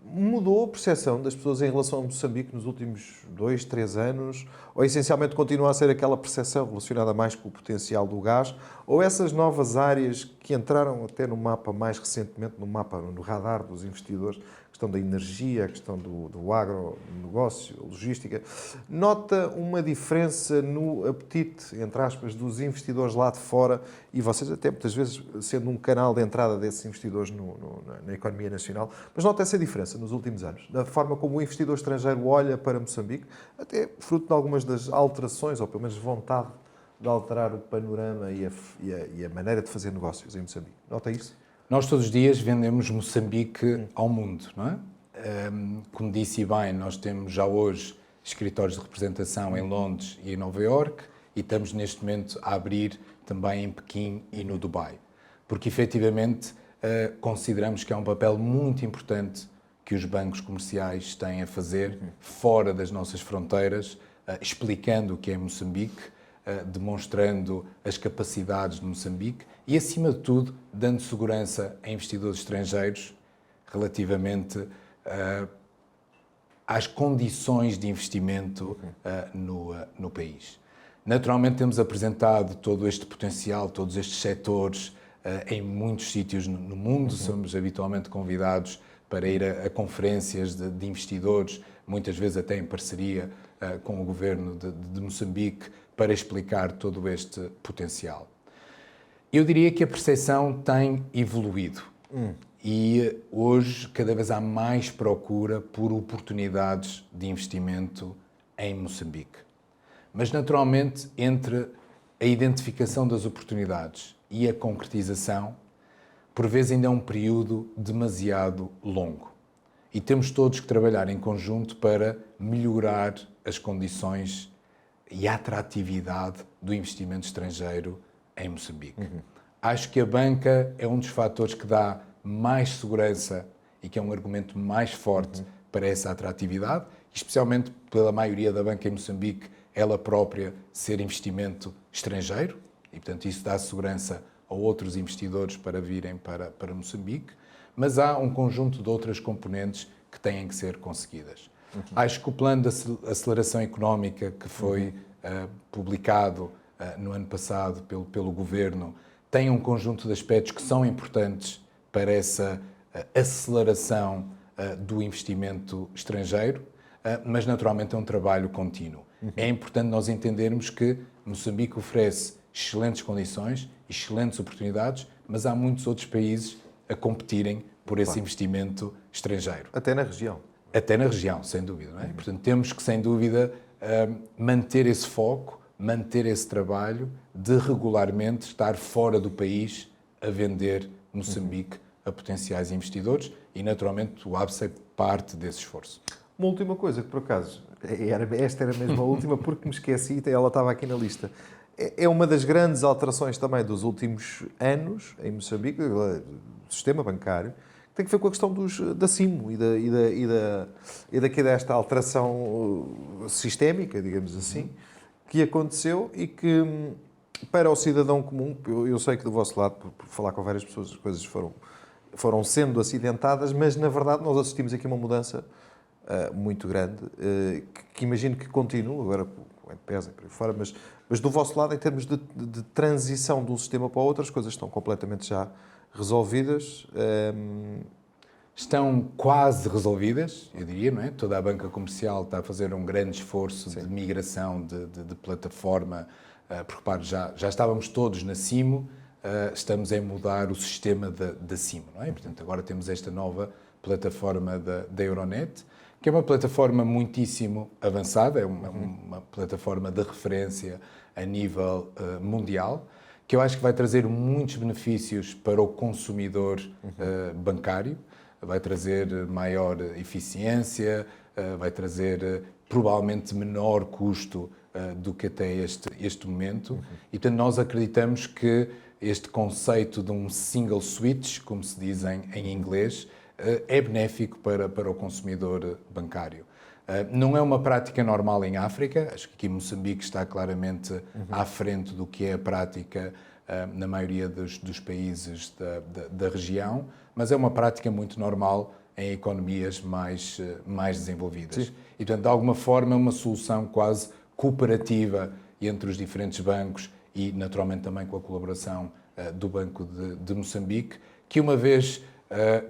mudou a percepção das pessoas em relação a Moçambique nos últimos 2, 3 anos? Ou essencialmente continua a ser aquela percepção relacionada mais com o potencial do gás? Ou essas novas áreas que entraram até no mapa mais recentemente, no radar dos investidores, a questão da energia, a questão do agronegócio, a logística, nota uma diferença no apetite, entre aspas, dos investidores lá de fora e vocês até muitas vezes sendo um canal de entrada desses investidores na economia nacional, mas nota essa diferença nos últimos anos, da forma como o investidor estrangeiro olha para Moçambique, até fruto de algumas das alterações, ou pelo menos vontade de alterar o panorama e a maneira de fazer negócios em Moçambique. Nota isso? Nós todos os dias vendemos Moçambique ao mundo, não é? Como disse bem, nós temos já hoje escritórios de representação em Londres e em Nova Iorque e estamos neste momento a abrir também em Pequim e no Dubai. Porque efetivamente consideramos que é um papel muito importante que os bancos comerciais têm a fazer fora das nossas fronteiras, explicando o que é Moçambique, demonstrando as capacidades de Moçambique e, acima de tudo, dando segurança a investidores estrangeiros relativamente às condições de investimento no país. Naturalmente, temos apresentado todo este potencial, todos estes setores em muitos sítios no mundo. Somos habitualmente convidados para ir a conferências de investidores, muitas vezes até em parceria com o governo de Moçambique, para explicar todo este potencial. Eu diria que a percepção tem evoluído e hoje cada vez há mais procura por oportunidades de investimento em Moçambique. Mas naturalmente entre a identificação das oportunidades e a concretização, por vezes ainda é um período demasiado longo. E temos todos que trabalhar em conjunto para melhorar as condições e a atratividade do investimento estrangeiro em Moçambique. Acho que a banca é um dos fatores que dá mais segurança e que é um argumento mais forte para essa atratividade, especialmente pela maioria da banca em Moçambique, ela própria ser investimento estrangeiro, e portanto isso dá segurança a outros investidores para virem para Moçambique, mas há um conjunto de outras componentes que têm que ser conseguidas. Acho que o plano de aceleração económica que foi publicado no ano passado pelo Governo tem um conjunto de aspectos que são importantes para essa aceleração do investimento estrangeiro, mas naturalmente é um trabalho contínuo. É importante nós entendermos que Moçambique oferece excelentes condições, excelentes oportunidades, mas há muitos outros países a competirem por esse investimento estrangeiro. Até na região. Até na região, sem dúvida. Não é? Portanto, temos que, sem dúvida, manter esse foco, manter esse trabalho de regularmente estar fora do país a vender Moçambique a potenciais investidores e, naturalmente, o ABSA é parte desse esforço. Uma última coisa que, por acaso, esta era mesmo a última porque me esqueci e ela estava aqui na lista. É uma das grandes alterações também dos últimos anos em Moçambique, do sistema bancário, que tem que ver com a questão da CIMO e desta alteração sistémica, digamos assim, que aconteceu e que, para o cidadão comum, eu sei que do vosso lado, por falar com várias pessoas, as coisas foram sendo acidentadas, mas, na verdade, nós assistimos aqui a uma mudança muito grande, que imagino que continue, agora com o M-Pesa e por aí fora, mas do vosso lado, em termos de transição de um sistema para o outro, as coisas estão completamente já resolvidas. Estão quase resolvidas, eu diria, não é? Toda a banca comercial está a fazer um grande esforço de migração de plataforma, porque repare, já estávamos todos na CIMO, estamos a mudar o sistema da CIMO, não é? Portanto, agora temos esta nova plataforma da Euronet, que é uma plataforma muitíssimo avançada, é uma plataforma de referência a nível mundial, que eu acho que vai trazer muitos benefícios para o consumidor bancário, vai trazer maior eficiência, vai trazer provavelmente menor custo do que até este momento. E, portanto, nós acreditamos que este conceito de um single switch, como se diz em inglês, é benéfico para o consumidor bancário. Não é uma prática normal em África, acho que aqui Moçambique está claramente à frente do que é a prática na maioria dos países da região, mas é uma prática muito normal em economias mais desenvolvidas. Sim. E, portanto, de alguma forma, é uma solução quase cooperativa entre os diferentes bancos e, naturalmente, também com a colaboração do Banco de Moçambique, que uma vez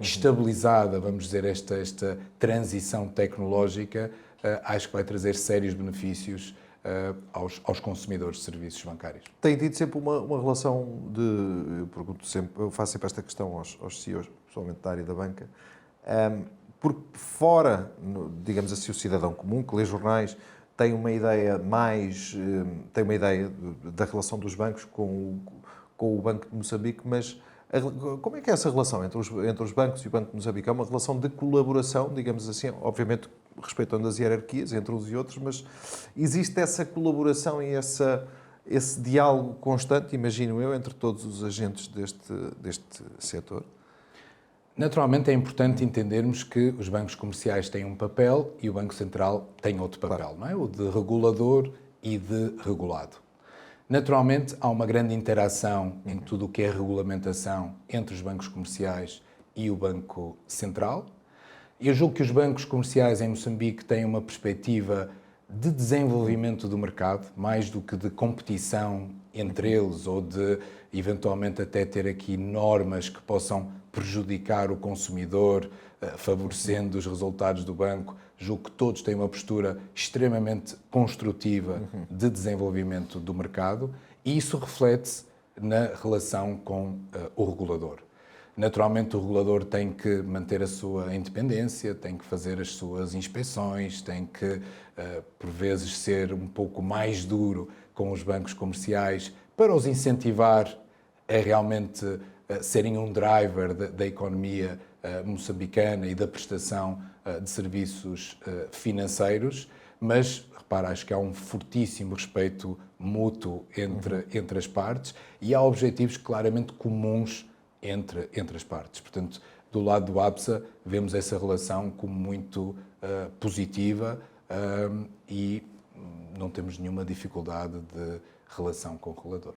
estabilizada, vamos dizer, esta transição tecnológica, acho que vai trazer sérios benefícios aos consumidores de serviços bancários. Tem tido sempre uma relação de. Eu pergunto sempre, eu faço sempre esta questão aos CEOs, pessoalmente da área da banca, porque fora, digamos assim, o cidadão comum que lê jornais tem uma ideia da relação dos bancos com o Banco de Moçambique, mas como é que é essa relação entre os bancos e o Banco de Moçambique? É uma relação de colaboração, digamos assim, obviamente respeitando as hierarquias entre uns e outros, mas existe essa colaboração e esse diálogo constante, imagino eu, entre todos os agentes deste setor? Naturalmente é importante entendermos que os bancos comerciais têm um papel e o Banco Central tem outro papel, Claro. não é? O de regulador e de regulado. Naturalmente há uma grande interação em tudo o que é regulamentação entre os bancos comerciais e o Banco Central. Eu julgo que os bancos comerciais em Moçambique têm uma perspectiva de desenvolvimento do mercado, mais do que de competição entre eles ou de, eventualmente, até ter aqui normas que possam prejudicar o consumidor, favorecendo os resultados do banco. Julgo que todos têm uma postura extremamente construtiva de desenvolvimento do mercado e isso reflete-se na relação com o regulador. Naturalmente, o regulador tem que manter a sua independência, tem que fazer as suas inspeções, tem que, por vezes, ser um pouco mais duro com os bancos comerciais para os incentivar a realmente serem um driver da economia moçambicana e da prestação de serviços financeiros, mas, repara, acho que há um fortíssimo respeito mútuo entre as partes e há objetivos claramente comuns entre as partes. Portanto, do lado do ABSA, vemos essa relação como muito positiva e não temos nenhuma dificuldade de relação com o regulador.